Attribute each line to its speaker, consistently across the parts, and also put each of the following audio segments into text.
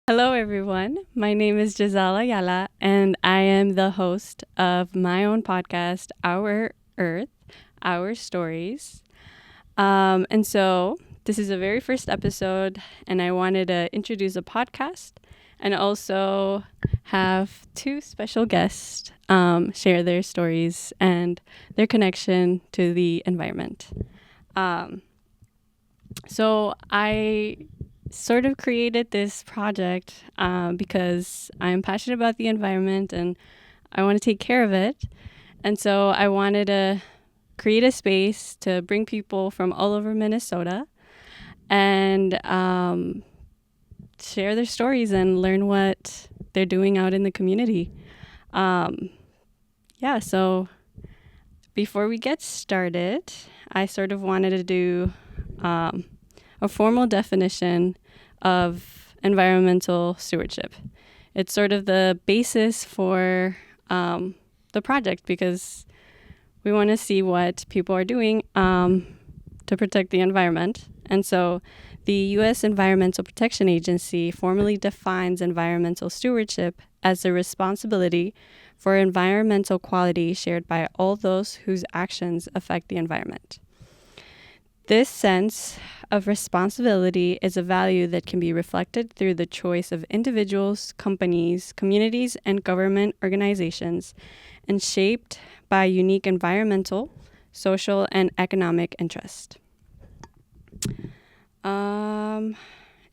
Speaker 1: Hello, everyone. My name is Gisell Ayala, and I am the host of my own podcast, Our Earth, Our Stories. And so this is the very first episode, and I wanted to introduce a podcast and also have two special guests share their stories and their connection to the environment. Um, so I sort of created this project because I'm passionate about the environment and I want to take care of it. And so I wanted to create a space to bring people from all over Minnesota and share their stories and learn what they're doing out in the community. Um, yeah, so before we get started, I sort of wanted to do um, a formal definition of environmental stewardship. It's sort of the basis for the project because we want to see what people are doing to protect the environment. And so the U.S. Environmental Protection Agency formally defines environmental stewardship as the responsibility for environmental quality shared by all those whose actions affect the environment. This sense of responsibility is a value that can be reflected through the choice of individuals, companies, communities, and government organizations, and shaped by unique environmental, social, and economic interest.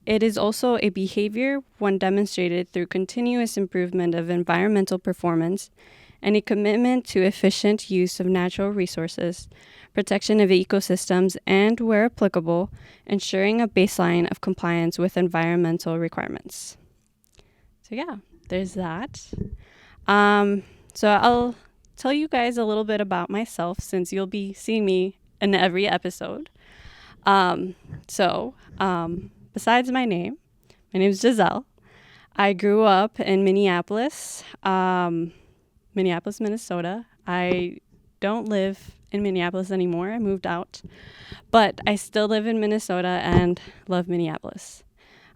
Speaker 1: It is also a behavior one demonstrated through continuous improvement of environmental performance and a commitment to efficient use of natural resources, protection of ecosystems, and, where applicable, ensuring a baseline of compliance with environmental requirements. So yeah, there's that. So I'll tell you guys a little bit about myself since you'll be seeing me in every episode. Besides my name is Gisell. I grew up in Minneapolis, Minnesota. I don't live in Minneapolis anymore. I moved out, but I still live in Minnesota and love Minneapolis.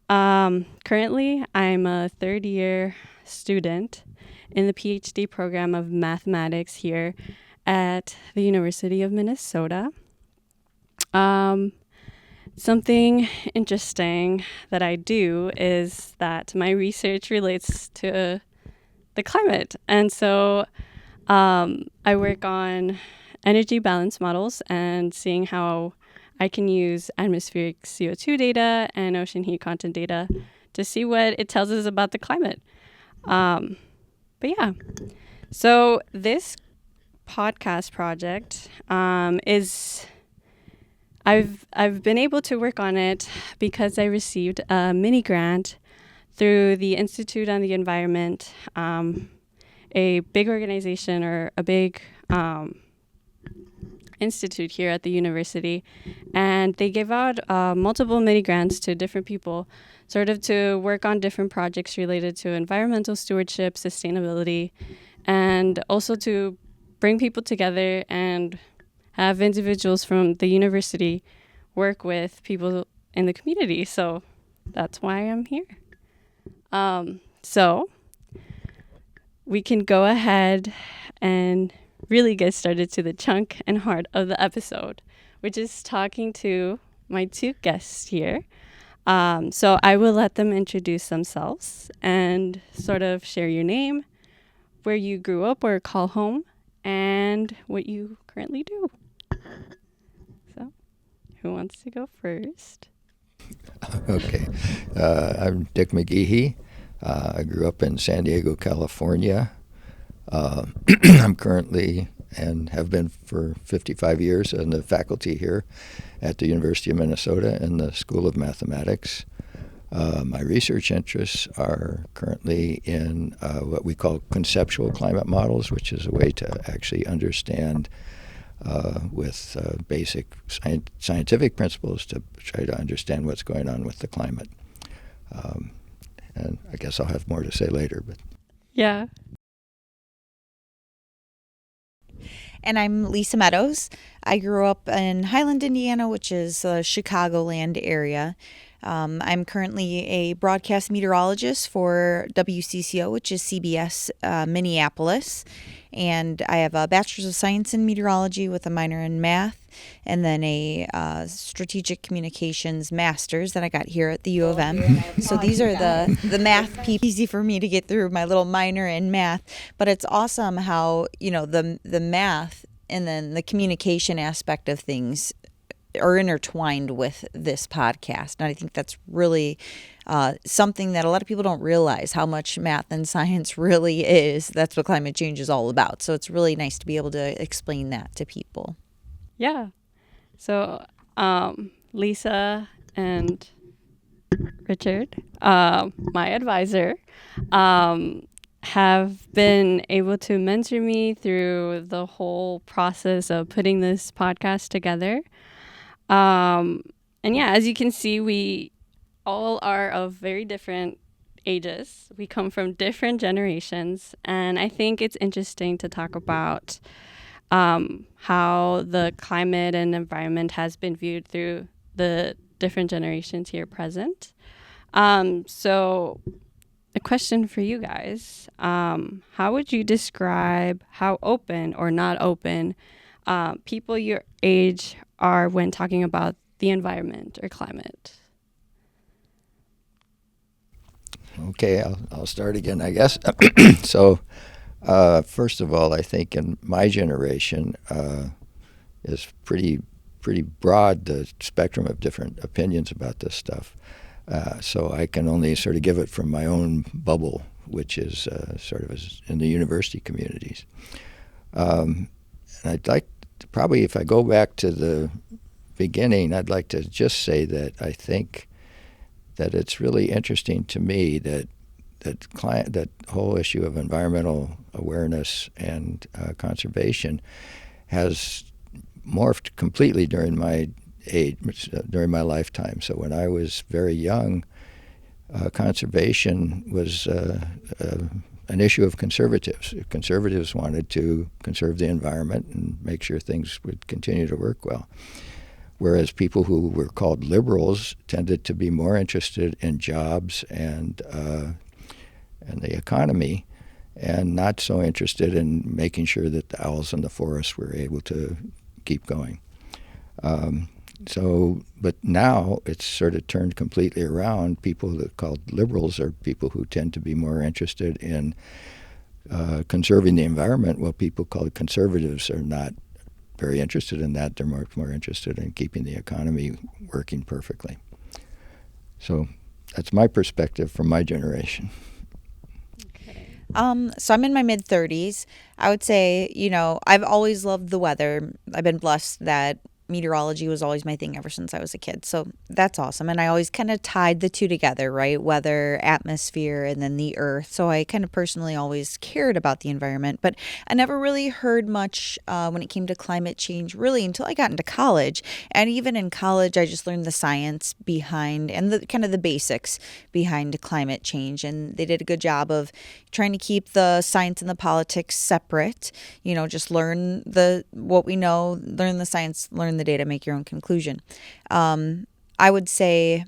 Speaker 1: Currently, I'm a third year student in the PhD program of mathematics here at the University of Minnesota. Something interesting that I do is that my research relates to the climate. And so I work on energy balance models and seeing how I can use atmospheric CO2 data and ocean heat content data to see what it tells us about the climate. But yeah, so this podcast project is I've been able to work on it because I received a mini grant through the Institute on the Environment, a big organization or a big institute here at the university, and they gave out multiple mini grants to different people, sort of to work on different projects related to environmental stewardship, sustainability, and also to bring people together and have individuals from the university work with people in the community. So that's why I'm here. So we can go ahead and really get started to the chunk and heart of the episode, which is talking to my two guests here. So I will let them introduce themselves and sort of share your name, where you grew up or call home, and what you currently do. So who wants to go first?
Speaker 2: Okay. I'm Dick McGehee. I grew up in San Diego, California. I'm currently and have been for 55 years in the faculty here at the University of Minnesota in the School of Mathematics. My research interests are currently in what we call conceptual climate models, which is a way to actually understand with basic scientific principles to try to understand what's going on with the climate. And I guess I'll have more to say later. But
Speaker 1: Yeah.
Speaker 3: And I'm Lisa Meadows. I grew up in Highland, Indiana, which is the Chicagoland area. I'm currently a broadcast meteorologist for WCCO, which is CBS Minneapolis. And I have a bachelor's of science in meteorology with a minor in math, and then a strategic communications master's that I got here at the U of M. So these are the math people. Easy for me to get through my little minor in math, but it's awesome how, the math and then the communication aspect of things are intertwined with this podcast. And I think that's really something that a lot of people don't realize, how much math and science really is. That's what climate change is all about. So it's really nice to be able to explain that to people.
Speaker 1: Yeah. So Lisa and Richard, my advisor, have been able to mentor me through the whole process of putting this podcast together. And yeah, as you can see, we all are of very different ages. We come from different generations. And I think it's interesting to talk about how the climate and environment has been viewed through the different generations here present. So a question for you guys. How would you describe how open or not open people your age are when talking about the environment or climate?
Speaker 2: Okay, I'll start again, I guess. So, first of all, I think in my generation is pretty broad, the spectrum of different opinions about this stuff. So I can only sort of give it from my own bubble, which is sort of in the university communities. And I'd like to probably, if I go back to the beginning, I'd like to just say that I think that it's really interesting to me that whole issue of environmental awareness and conservation has morphed completely during my lifetime. So when I was very young, conservation was an issue of conservatives. Conservatives wanted to conserve the environment and make sure things would continue to work well, whereas people who were called liberals tended to be more interested in jobs and the economy, and not so interested in making sure that the owls in the forest were able to keep going. But now it's sort of turned completely around. People that are called liberals are people who tend to be more interested in conserving the environment, while people called conservatives are not very interested in that. They're more interested in keeping the economy working perfectly. So that's my perspective from my generation.
Speaker 3: So I'm in my mid-30s. I would say, I've always loved the weather. I've been blessed that meteorology was always my thing ever since I was a kid. So that's awesome. And I always kind of tied the two together, right? Weather, atmosphere, and then the earth. So I kind of personally always cared about the environment. But I never really heard much when it came to climate change, really, until I got into college. And even in college, I just learned the science behind and the kind of the basics behind climate change. And they did a good job of trying to keep the science and the politics separate. Just learn what we know, learn the science, learn the data, make your own conclusion. I would say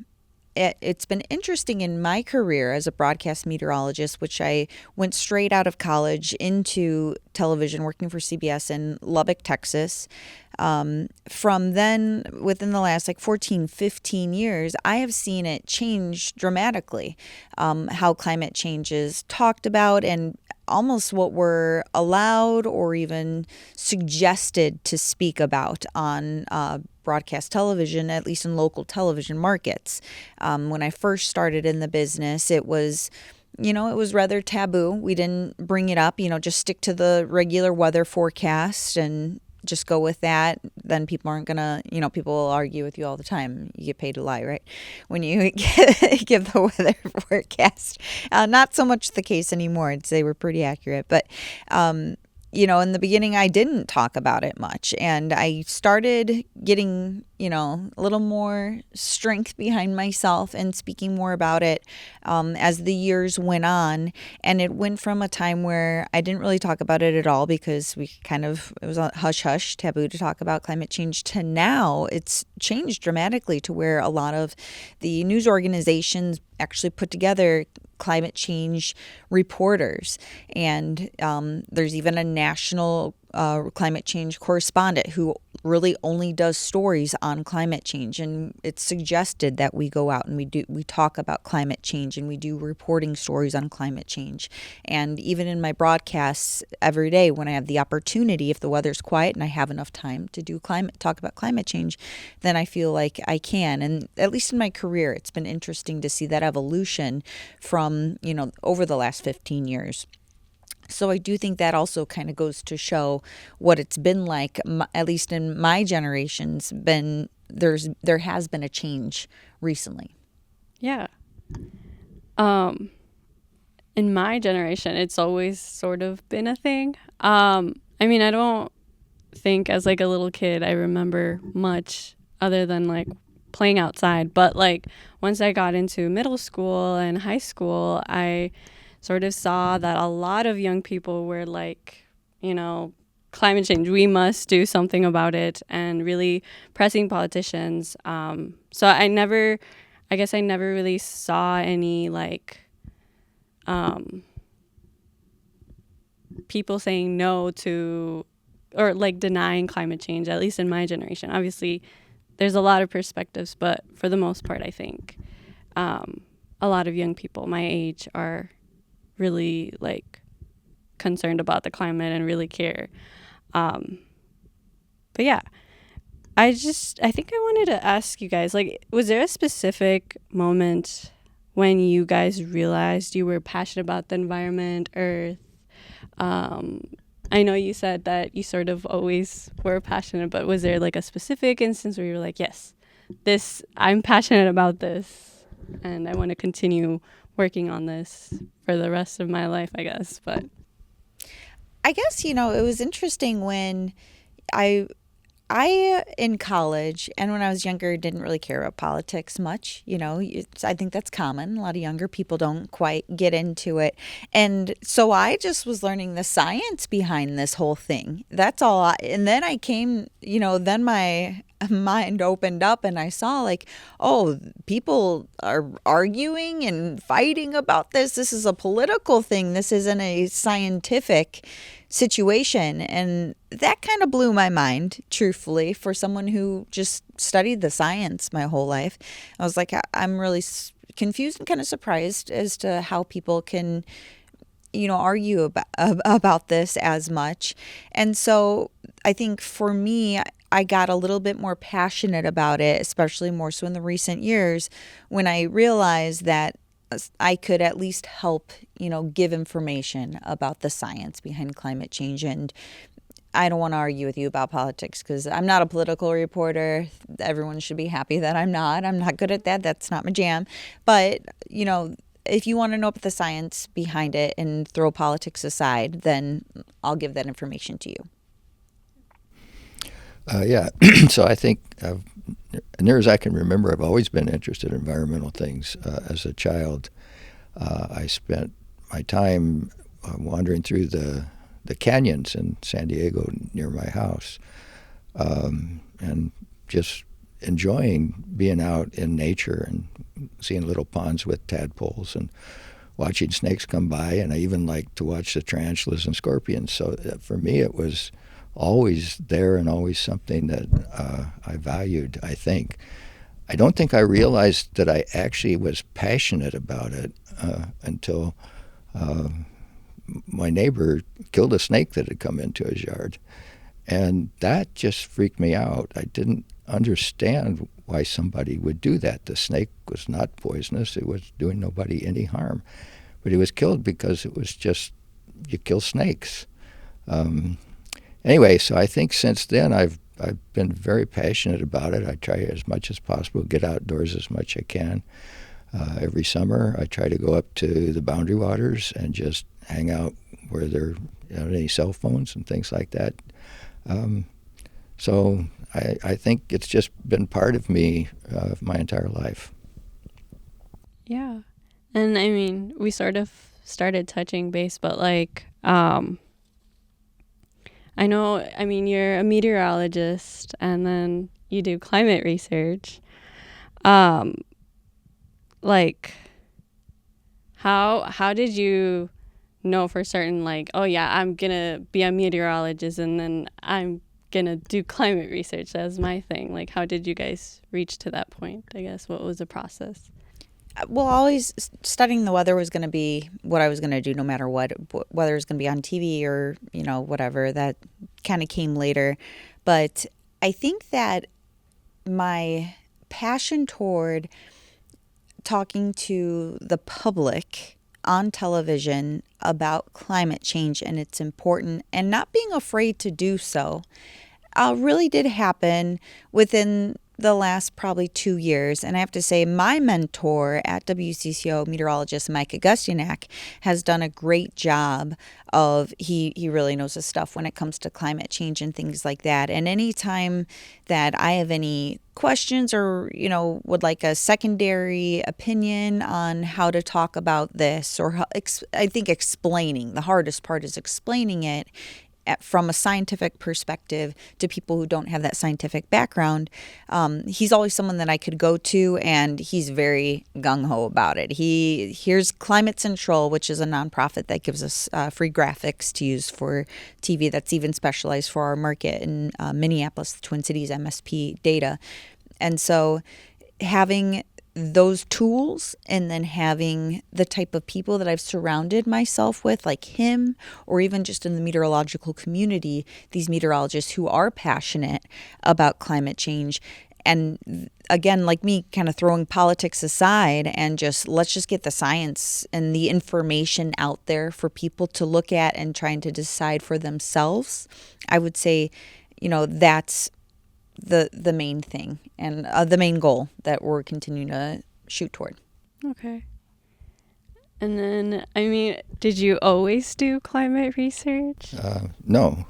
Speaker 3: it's been interesting in my career as a broadcast meteorologist, which I went straight out of college into television, working for CBS in Lubbock, Texas. From then, within the last 14, 15 years, I have seen it change dramatically, how climate change is talked about and almost what we're allowed or even suggested to speak about on broadcast television, at least in local television markets. When I first started in the business, it was rather taboo. We didn't bring it up, just stick to the regular weather forecast and just go with that. Then people aren't gonna, people will argue with you all the time. You get paid to lie, right? When you give the weather forecast. Not so much the case anymore. I'd say we're pretty accurate. But in the beginning, I didn't talk about it much. And I started getting, a little more strength behind myself and speaking more about it as the years went on. And it went from a time where I didn't really talk about it at all because it was a hush hush taboo to talk about climate change, to now it's changed dramatically to where a lot of the news organizations actually put together climate change reporters. And there's even a national climate change correspondent who really only does stories on climate change. And it's suggested that we go out and we talk about climate change, and we do reporting stories on climate change. And even in my broadcasts every day, when I have the opportunity, if the weather's quiet and I have enough time to talk about climate change, then I feel like I can. And at least in my career, it's been interesting to see that evolution from, over the last 15 years. So I do think that also kind of goes to show what it's been like, at least in my generation's there has been a change recently.
Speaker 1: Yeah. In my generation, it's always sort of been a thing. I don't think as like a little kid I remember much other than like playing outside. But like once I got into middle school and high school, I sort of saw that a lot of young people were like, climate change, we must do something about it, and really pressing politicians. So I guess I never really saw any like people saying no to, or like denying climate change, at least in my generation. Obviously, there's a lot of perspectives, but for the most part, I think a lot of young people my age are really like concerned about the climate and really care. But yeah, I think I wanted to ask you guys, like, was there a specific moment when you guys realized you were passionate about the environment, Earth? I know you said that you sort of always were passionate, but was there like a specific instance where you were like, yes, I'm passionate about this and I want to continue working on this for the rest of my life, I guess. But
Speaker 3: I guess, it was interesting when I in college and when I was younger didn't really care about politics much. I think that's common. A lot of younger people don't quite get into it. And so I just was learning the science behind this whole thing. That's all. And then I came, then my mind opened up and I saw like, oh, people are arguing and fighting about this. This is a political thing. This isn't a scientific situation. And that kind of blew my mind, truthfully, for someone who just studied the science my whole life. I was like, I'm really confused and kind of surprised as to how people can, argue about this as much. And so I think for me, I got a little bit more passionate about it, especially more so in the recent years when I realized that I could at least help, give information about the science behind climate change. And I don't want to argue with you about politics because I'm not a political reporter. Everyone should be happy that I'm not. I'm not good at that. That's not my jam. But, if you want to know about the science behind it and throw politics aside, then I'll give that information to you.
Speaker 2: Yeah, so I think, near as I can remember, I've always been interested in environmental things. As a child, I spent my time wandering through the canyons in San Diego near my house, and just enjoying being out in nature and seeing little ponds with tadpoles and watching snakes come by. And I even liked to watch the tarantulas and scorpions. So for me, it was always there and always something that I valued, I think. I don't think I realized that I actually was passionate about it until my neighbor killed a snake that had come into his yard. And that just freaked me out. I didn't understand why somebody would do that. The snake was not poisonous. It was doing nobody any harm. But he was killed because it was just, you kill snakes. Anyway, so I think since then I've been very passionate about it. I try as much as possible to get outdoors as much as I can. Every summer I try to go up to the Boundary Waters and just hang out where they're any cell phones and things like that. So I think it's just been part of me my entire life.
Speaker 1: Yeah. And I mean, we sort of started touching base, but like, I know, I mean, you're a meteorologist and then you do climate research. Like, how did you know for certain, like, oh yeah, I'm gonna be a meteorologist and then I'm gonna do climate research as my thing? Like, how did you guys reach to that point? I guess, what was the process?
Speaker 3: Well, always studying the weather was going to be what I was going to do no matter what, whether it's going to be on TV or, whatever. That kind of came later. But I think that my passion toward talking to the public on television about climate change and its importance and not being afraid to do so really did happen within the last probably 2 years. And I have to say, my mentor at WCCO, meteorologist Mike Augustinak, has done a great job of, he really knows his stuff when it comes to climate change and things like that. And anytime that I have any questions or, would like a secondary opinion on how to talk about this, or I think explaining, the hardest part is explaining it from a scientific perspective to people who don't have that scientific background. He's always someone that I could go to, and he's very gung-ho about it. Here's Climate Central, which is a nonprofit that gives us free graphics to use for TV that's even specialized for our market in Minneapolis, the Twin Cities MSP data. And so having those tools and then having the type of people that I've surrounded myself with, like him, or even just in the meteorological community, these meteorologists who are passionate about climate change. And again, like me, kind of throwing politics aside and let's just get the science and the information out there for people to look at and trying to decide for themselves. I would say, that's the main thing and the main goal that we're continuing to shoot toward.
Speaker 1: Okay. And then, I mean, did you always do climate research?
Speaker 2: No.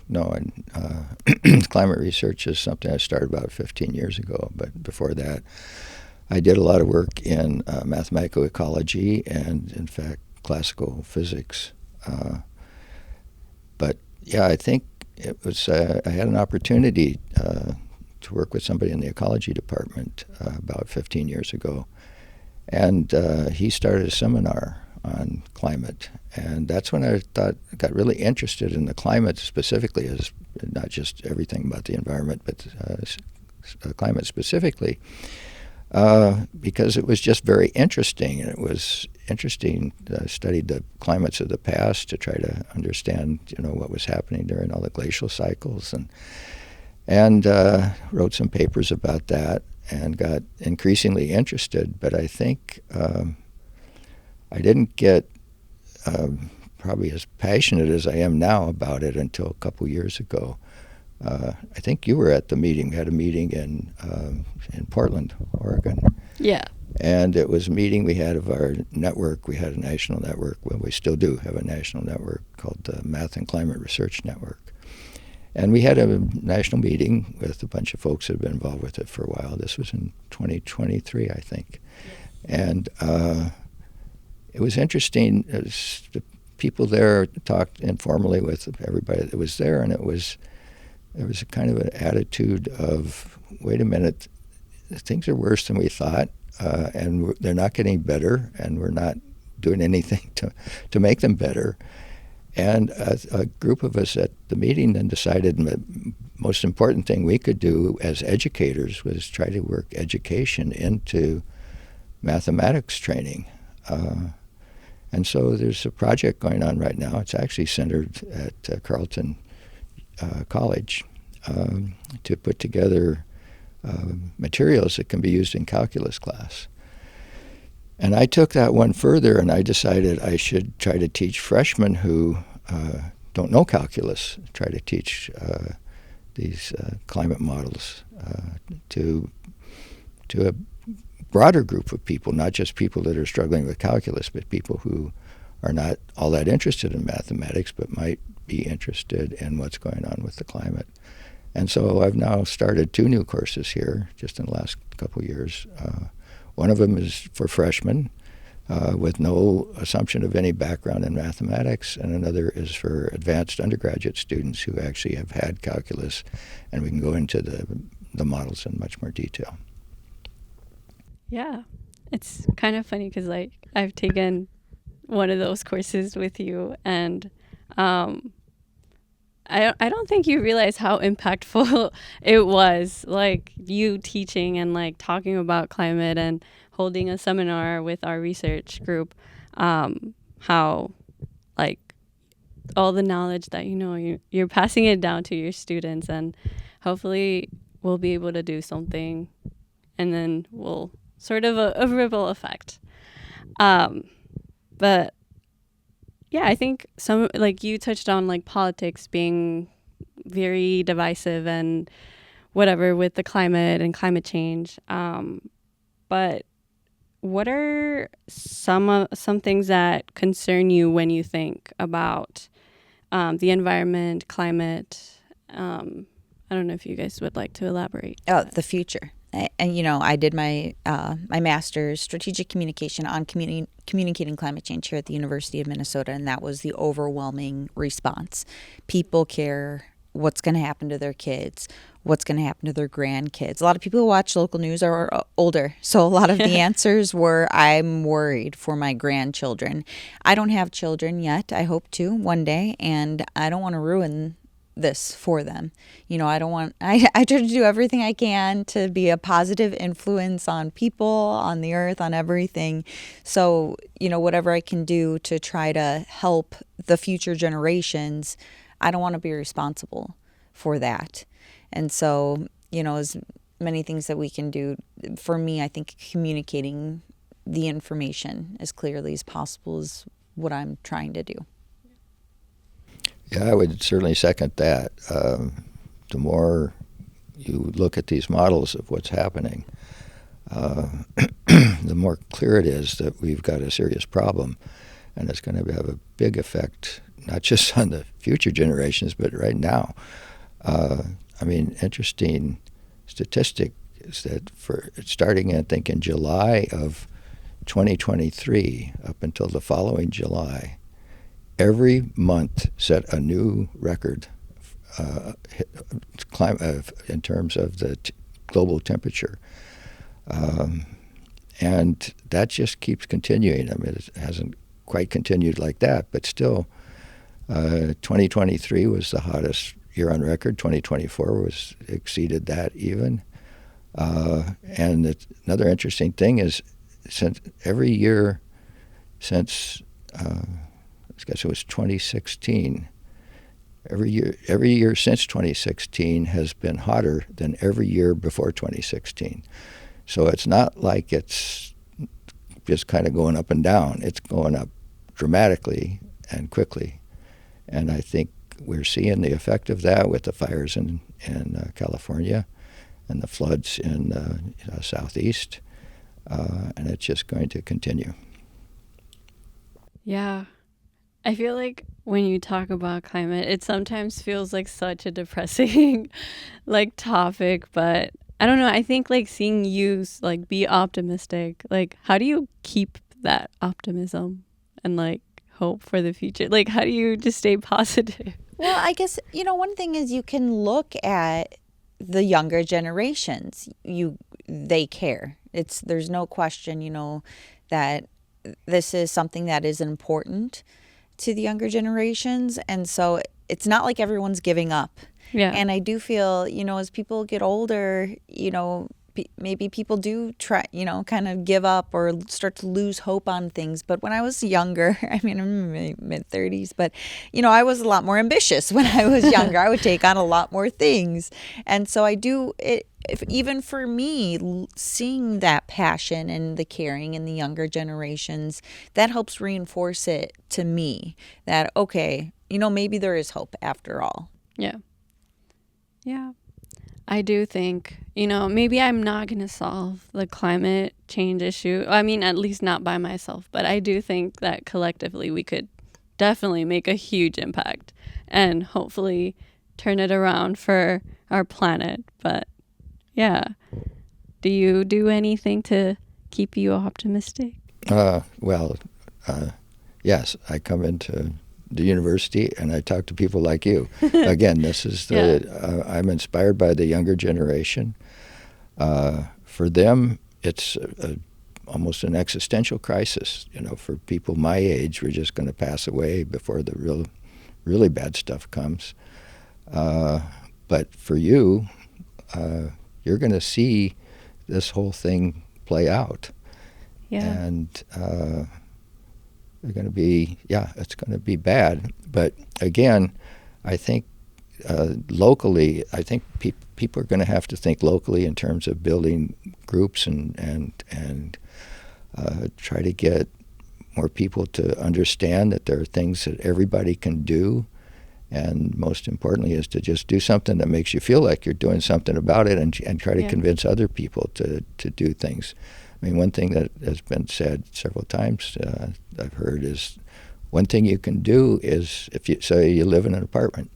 Speaker 2: Climate research is something I started about 15 years ago. But before that, I did a lot of work in mathematical ecology and, in fact, classical physics. But yeah, I think it was I had an opportunity to work with somebody in the ecology department about 15 years ago. And he started a seminar on climate. And that's when I got really interested in the climate specifically, as not just everything about the environment, but climate specifically, because it was just very interesting. And it was interesting. I studied the climates of the past to try to understand, what was happening during all the glacial cycles, and wrote some papers about that and got increasingly interested. But I think I didn't get probably as passionate as I am now about it until a couple years ago. I think you were at the meeting. We had a meeting in Portland, Oregon.
Speaker 1: Yeah.
Speaker 2: And it was a meeting we had of our network. We had a national network. Well, we still do have a national network called the Math and Climate Research Network. And we had a national meeting with a bunch of folks that had been involved with it for a while. This was in 2023, I think. And it was interesting. The people there talked informally with everybody that was there, and there was a kind of an attitude of, wait a minute, things are worse than we thought, and they're not getting better, and we're not doing anything to make them better. And a group of us at the meeting then decided the most important thing we could do as educators was try to work education into mathematics training. And so there's a project going on right now. It's actually centered at Carleton College to put together materials that can be used in calculus class. And I took that one further, and I decided I should try to teach freshmen who don't know calculus, try to teach these climate models to a broader group of people, not just people that are struggling with calculus, but people who are not all that interested in mathematics, but might be interested in what's going on with the climate. And so I've now started 2 new courses here just in the last couple of years. One of them is for freshmen with no assumption of any background in mathematics, and another is for advanced undergraduate students who actually have had calculus, and we can go into the models in much more detail.
Speaker 1: Yeah, it's kind of funny because like I've taken one of those courses with you, and I don't think you realize how impactful it was, like you teaching and like talking about climate and holding a seminar with our research group, how like all the knowledge that you're passing it down to your students, and hopefully we'll be able to do something, and then we'll sort of a ripple effect. But yeah, I think some, like you touched on, like politics being very divisive and whatever with the climate and climate change. But what are some things that concern you when you think about the environment, climate? I don't know if you guys would like to elaborate.
Speaker 3: Oh, the future. And I did my my master's strategic communication on communicating climate change here at the University of Minnesota, and that was the overwhelming response. People care what's going to happen to their kids, what's going to happen to their grandkids. A lot of people who watch local news are older, so a lot of the answers were, I'm worried for my grandchildren. I don't have children yet. I hope to one day, and I don't want to ruin this for them. I don't want, I try to do everything I can to be a positive influence on people, on the earth, on everything. So, whatever I can do to try to help the future generations, I don't want to be responsible for that. And so, as many things that we can do, for me, I think communicating the information as clearly as possible is what I'm trying to do.
Speaker 2: Yeah, I would certainly second that. The more you look at these models of what's happening, the more clear it is that we've got a serious problem, and it's going to have a big effect, not just on the future generations, but right now. Interesting statistic is that for starting, I think, in July of 2023 up until the following July, every month set a new record in terms of the global temperature. And that just keeps continuing. It hasn't quite continued like that, but still, 2023 was the hottest year on record. 2024 exceeded that even. And another interesting thing is, since every year since I guess it was 2016. Every year since 2016 has been hotter than every year before 2016. So it's not like it's just kind of going up and down. It's going up dramatically and quickly. And I think we're seeing the effect of that with the fires in California and the floods in the southeast. And it's just going to continue.
Speaker 1: Yeah. I feel like when you talk about climate, it sometimes feels like such a depressing like topic, but I don't know. I think like seeing you like be optimistic, like how do you keep that optimism and like hope for the future? Like how do you just stay positive?
Speaker 3: Well, I guess, one thing is you can look at the younger generations. They care. There's no question, that this is something that is important to the younger generations, and so it's not like everyone's giving up.
Speaker 1: Yeah.
Speaker 3: And I do feel, as people get older, maybe people do try, kind of give up or start to lose hope on things. But when I was younger, I'm in my mid-30s, but, I was a lot more ambitious when I was younger. I would take on a lot more things. And so even for me, seeing that passion and the caring in the younger generations, that helps reinforce it to me that, okay, maybe there is hope after all.
Speaker 1: Yeah. Yeah. I do think, maybe I'm not going to solve the climate change issue. I mean, at least not by myself, but I do think that collectively we could definitely make a huge impact and hopefully turn it around for our planet. But yeah, do you do anything to keep you optimistic?
Speaker 2: Well, yes, I come into the university and I talk to people like you. Again, this is I'm inspired by the younger generation. For them, it's almost an existential crisis. For people my age, we're just going to pass away before the really bad stuff comes. But for you, you're going to see this whole thing play out.
Speaker 1: Yeah.
Speaker 2: And they're going to be, it's going to be bad. But again, I think locally, I think people are going to have to think locally in terms of building groups and try to get more people to understand that there are things that everybody can do. And most importantly is to just do something that makes you feel like you're doing something about it and try to convince other people to do things. I mean, one thing that has been said several times I've heard is one thing you can do is if you say you live in an apartment,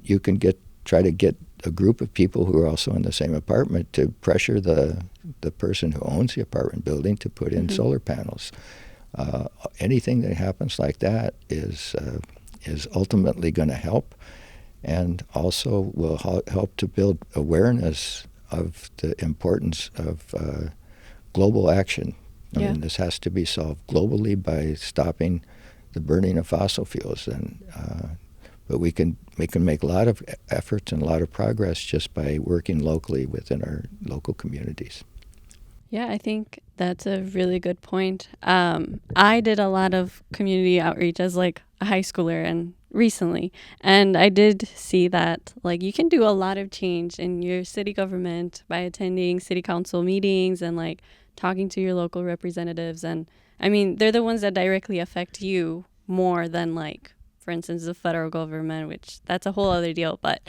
Speaker 2: you can try to get a group of people who are also in the same apartment to pressure the person who owns the apartment building to put in solar panels. Anything that happens like that is ultimately going to help, and also will help to build awareness of the importance of global action. I mean, this has to be solved globally by stopping the burning of fossil fuels, but we can make a lot of efforts and a lot of progress just by working locally within our local communities.
Speaker 1: Yeah, I think that's a really good point. I did a lot of community outreach as like a high schooler and recently, and I did see that like you can do a lot of change in your city government by attending city council meetings and like talking to your local representatives. And I mean, they're the ones that directly affect you more than like, for instance, the federal government, which that's a whole other deal. But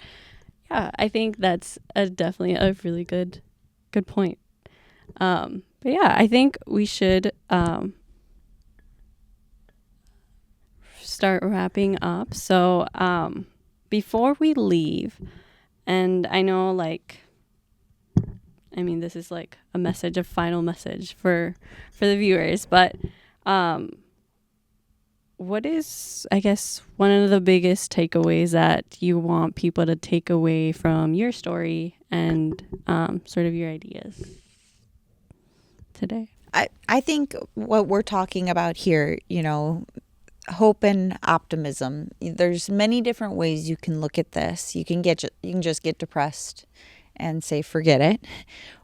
Speaker 1: yeah, I think that's definitely a really good point. But yeah, I think we should start wrapping up. So before we leave, and I know this is like a final message for the viewers, but what is, I guess, one of the biggest takeaways that you want people to take away from your story and sort of your ideas today?
Speaker 3: I think what we're talking about here, hope and optimism. There's many different ways you can look at this. You can just get depressed and say forget it,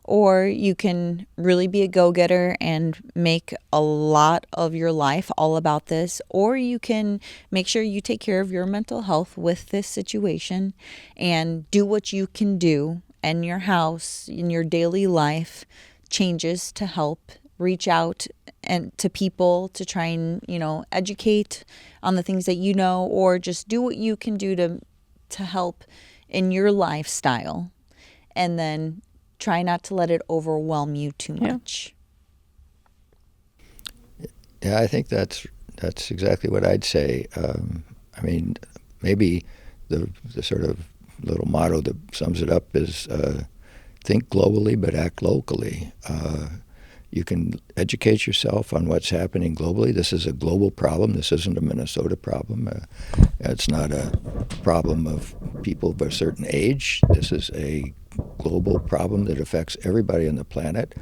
Speaker 3: or you can really be a go-getter and make a lot of your life all about this, or you can make sure you take care of your mental health with this situation and do what you can do in your house, in your daily life, changes to help reach out and to people to try and educate on the things that or just do what you can do to help in your lifestyle, and then try not to let it overwhelm you too much.
Speaker 2: Yeah, I think that's exactly what I'd say. I mean, maybe the sort of little motto that sums it up is think globally but act locally. You can educate yourself on what's happening globally. This is a global problem. This isn't a Minnesota problem. It's not a problem of people of a certain age. This is a global problem that affects everybody on the planet.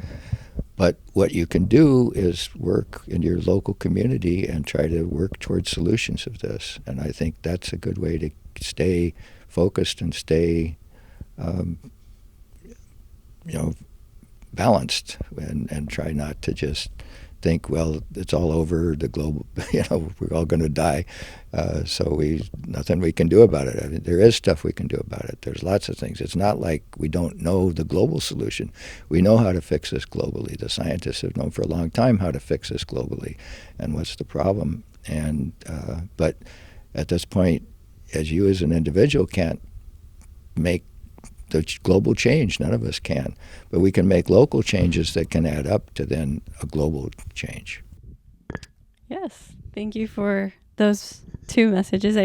Speaker 2: But what you can do is work in your local community and try to work towards solutions of this. And I think that's a good way to stay focused and stay balanced and try not to just think, well, it's all over, the global, we're all going to die, so nothing we can do about it. I mean, there is stuff we can do about it. There's lots of things. It's not like we don't know the global solution. We know how to fix this globally. The scientists have known for a long time how to fix this globally and what's the problem. And but at this point, as you as an individual can't make the global change. None of us can. But we can make local changes that can add up to then a global change.
Speaker 1: Yes. Thank you for those two messages.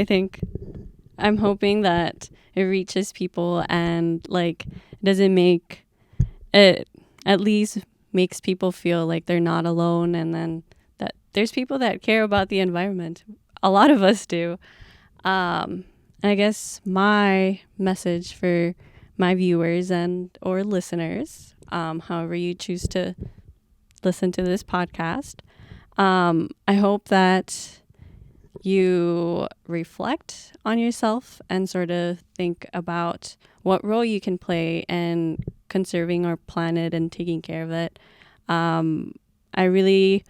Speaker 1: I'm hoping that it reaches people and like doesn't make it, at least makes people feel like they're not alone, and then that there's people that care about the environment. A lot of us do. And I guess my message for my viewers and or listeners, however you choose to listen to this podcast, I hope that you reflect on yourself and sort of think about what role you can play in conserving our planet and taking care of it. I really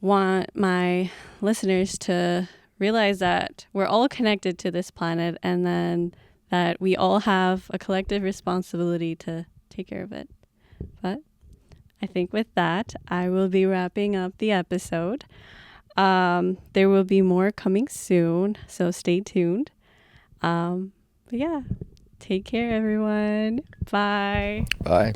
Speaker 1: want my listeners to realize that we're all connected to this planet, and then that we all have a collective responsibility to take care of it. But I think with that, I will be wrapping up the episode. There will be more coming soon, so stay tuned. But yeah, take care, everyone. Bye.
Speaker 2: Bye.